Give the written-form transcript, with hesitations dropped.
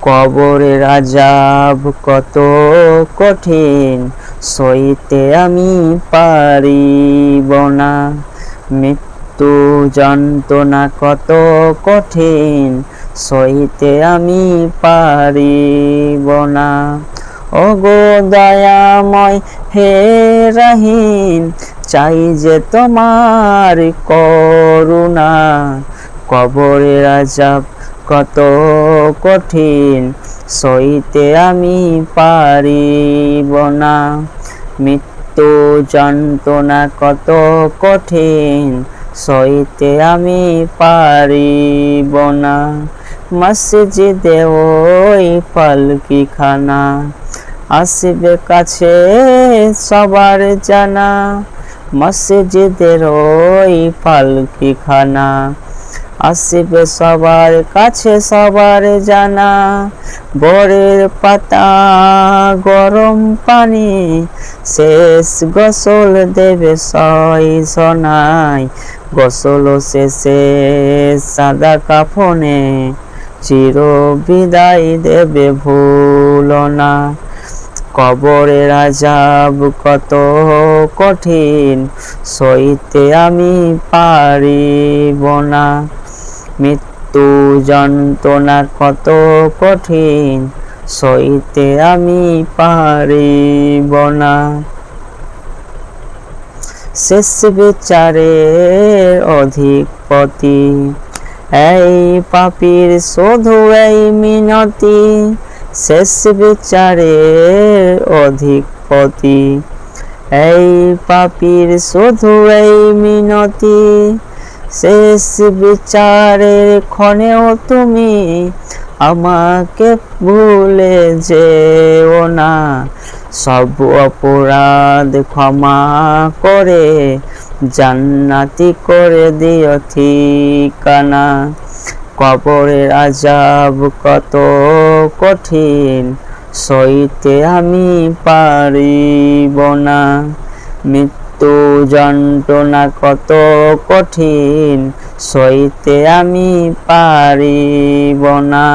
কবরের আযাব কত কঠিন, সইতে আমি পারিব না। মৃত্যু যন্ত্রণা কত কঠিন, সইতে আমি পারিব না। ওগো দয়াময় হে রহিম, চাই যে তোমার করুণা। কবরের আযাব কত কঠিন, সইতে আমি পারিব না। মৃত্যু যন্ত্রণা কত কঠিন, সইতে আমি পারিব না। মসজিদে ওই পালকিখানা, আসবে কাছে সবার জানা। মসজিদের ওই পালকিখানা, আসবে সবার কাছে সবার জানা। বরের পাতা গরম পানি, শেষ গোসল দেবে সয়জনায়। গোসল শেষে সাদা কাফনে, চির বিদায় দেবে ভুলো না। কবরের আযাব কত কঠিন, সইতে আমি পারিব না। মৃত্যু যন্ত্রণা কত কঠিন, সইতে আমি পারিব না। শেষ বিচারের অধিপতি, এই পাপীর শুধু এই মিনতি। শেষ বিচারের অধিপতি, এই পাপীর শুধু এই মিনতি। শেষ বিচারের ক্ষণেও তুমি আমাকে ভুলে যেও না। সব অপরাধ ক্ষমা করে জান্নাতি করে দিও ঠিকানা। কবরের আযাব কত কঠিন, সইতে আমি পারিব না। মৃত্যু যন্ত্রণা কত কঠিন, সইতে আমি পারিব না।